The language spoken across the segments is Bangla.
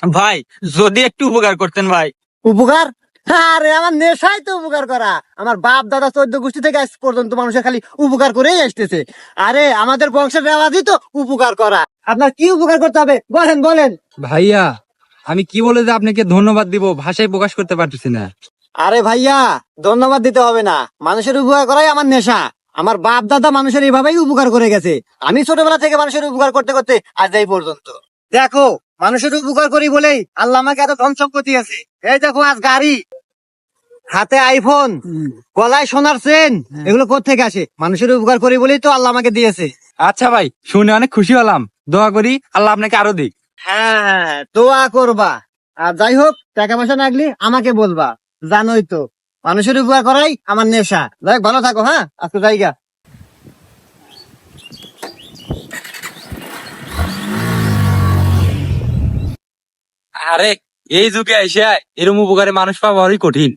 ভাই যদি একটু উপকার করতেন ভাই। উপকার? আরে আমার নেশাই তো উপকার করা। আমার বাপ দাদা 14 গোষ্ঠী থেকে আজ পর্যন্ত মানুষের খালি উপকার করেই আসতেছে। আরে আমাদের বংশের রেওয়াজই তো উপকার করা। আপনার কি উপকার করতে হবে বলেন বলেন। ভাইয়া, আমি কি বলে যে আপনাকে ধন্যবাদ দিব ভাষায় প্রকাশ করতে পারতেছি না। আরে ভাইয়া, ধন্যবাদ দিতে হবে না, মানুষের উপকার করাই আমার নেশা। আমার বাপ দাদা মানুষের এইভাবেই উপকার করে গেছে। আমি ছোটবেলা থেকে মানুষের উপকার করতে করতে আজ এই পর্যন্ত। দেখো, মানুষের উপকার করি বলেই আল্লাহ আমাকে এত ধন সম্পত্তি আছে। এই দেখো, আজ গাড়ি, হাতে আইফোন, গলায় সোনার চেন, এগুলো কোত্থেকে আসে? মানুষের উপকার করি বলেই তো আল্লাহ আমাকে দিয়েছে। আচ্ছা ভাই, শুনে অনেক খুশি হলাম। দোয়া করি আল্লাহ আপনাকে আরো দিক। হ্যাঁ, দোয়া করবা। আর যাই হোক, টাকা পয়সা লাগলে আমাকে বলবা। জানোই তো, মানুষের উপকার করাই আমার নেশা। যাই হোক, ভালো থাকো। হ্যাঁ, আজকে জায়গা। আরে এই যুগে এসে এরম উপকারে মানুষ পাওয়া বড়ই কঠিন।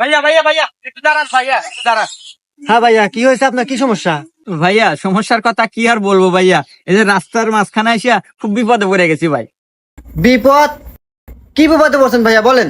ভাইয়া ভাইয়া ভাইয়া একটু দাঁড়ান, ভাইয়া একটু দাঁড়ান। হ্যাঁ ভাইয়া, কি হয়েছে? আপনার কি সমস্যা? ভাইয়া সমস্যার কথা কি আর বলবো ভাইয়া, এই যে রাস্তার মাঝখানে এসে খুব বিপদে পড়ে গেছি ভাই। বিপদ? কি বিপদে পড়ছেন ভাইয়া, বলেন।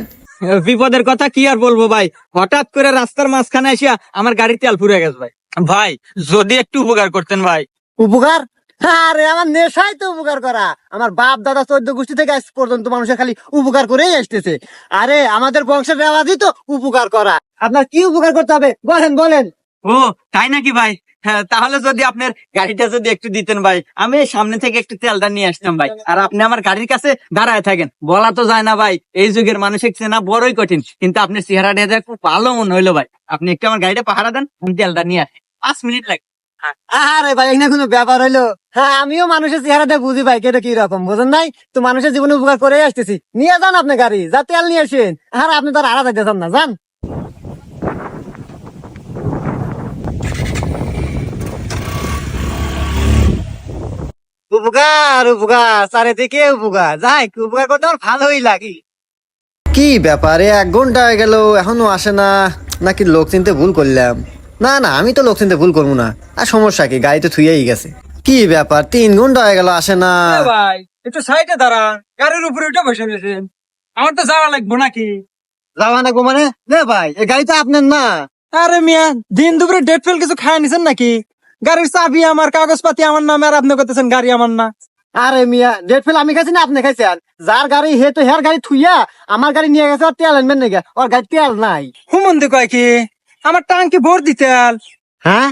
বিপদের কথা কি আর বলবো ভাই, হঠাৎ করে রাস্তার মাঝখানে এসে আমার গাড়ির তেল ফুরিয়ে গেছে ভাই। ভাই যদি একটু উপকার করতেন ভাই। উপকার? আরে আমার নেশাই তো উপকার করা। আমার বাপ দাদা 14 গোষ্ঠী থেকে আজ পর্যন্ত মানুষের খালি উপকার করেই আসতেছে। আরে আমাদের বংশের রেওয়াজই তো উপকার করা। আপনার কি উপকার করতে হবে বলেন বলেন। ও তাই নাকি ভাই? হ্যাঁ, তাহলে যদি আপনার গাড়িটা যদি একটু দিতেন ভাই, আমি এই সামনে থেকে একটু তেলটা নিয়ে আসতাম ভাই। আর আপনি আমার গাড়ির কাছে দাঁড়ায় থাকেন, বলা তো যায় না ভাই, এই যুগের মানুষের চেনা বড়ই কঠিন। কিন্তু আপনার চেহারাটা দেখে খুব ভালো মনে হইলো ভাই। আপনি একটু আমার গাড়িটা পাহারা দেন, আমি তেলটা নিয়ে আসি, 5 মিনিট লাগে। আরে ভাই, এখানে কোনো ব্যাপার হইলো? হ্যাঁ, আমিও মানুষের চেহারাটা বুঝি ভাই, কেটে কি রকম বুঝেন নাই তো। মানুষের জীবনে উপকার করে আসতেছি। নিয়ে যান আপনি গাড়ি, যা তেল নিয়ে আসেন। আর আপনি তার আড়া যাইতেছেন না, যান। উপকার উপকার, চারিদিকে উপকার। যাই, উপকার করতে আমার ভালোই লাগে। কি ব্যাপারে 1 ঘন্টা হয়ে গেল এখনো আসে না? নাকি লোক চিনতে ভুল করলাম? না না, আমি তো লোক চিনতে ভুল করবো না। আর সমস্যা কি, গাড়ি তো থুয়েই গেছে। কি ব্যাপার, 3 ঘন্টা হয়ে গেল আসে না? ভাই একটু সাইডে দাঁড়ান, গাড়ির উপরে উঠে বসে রয়েছেন, আমার তো যাওয়া লাগবো নাকি? যাওয়া লাগবো মানে? না ভাই, এই গাড়ি তো আপনার না। আরে মিয়া, দিন দুপুরে ডেট ফেল কিছু খায় নিছেন নাকি? গাড়ির চাবি আমার, কাগজপাতি আমার নামে, আর আপনি করতেছেন গাড়ি আমার না। আরে মিয়া, ডেট ফেল আমি খাইছি না আপনি খাইছেন? যার গাড়ি হে তো হের গাড়ি থুইয়া আমার গাড়ি নিয়ে গেছে। ওর তেল আনবেন নাকি? ওর গাড়ি তেল নাই। হুমন্দি কয় কি, আমার টাঙ্কি ভোর দিতেল। হ্যাঁ,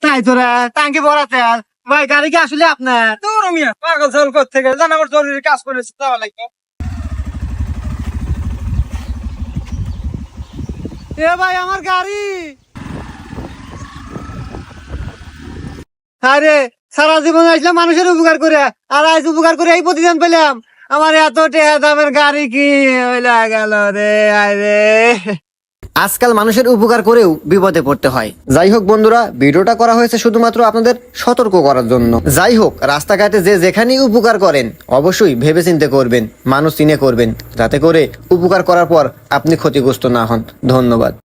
তাই তোরা টাঙ্কি ভরা তেল? ভাই, গাড়ি কি আসলে আপনার? দূর মিয়া, পাগল ছাগল করতে গেলে জান, আমার জরুরি কাজ করেছে, যাওয়া লাগবে। এ ভাই, আমার গাড়ি। আরে সারা জীবন আসলাম মানুষের উপকার করে, আর আজ উপকার করে এই প্রতিদান পেলাম। আমার এত টাকা দামের গাড়ি কি হইলা গেল রে? আরে, আজকাল মানুষের উপকার করেও বিপদে পড়তে হয়। যাই হোক বন্ধুরা, ভিডিওটা করা হয়েছে শুধুমাত্র আপনাদের সতর্ক করার জন্য। যাই হোক, রাস্তাঘাটে যে যেখানেই উপকার করেন অবশ্যই ভেবে চিন্তে করবেন, মানুষ চিনে করবেন, যাতে করে উপকার করার পর আপনি ক্ষতিগ্রস্ত না হন। ধন্যবাদ।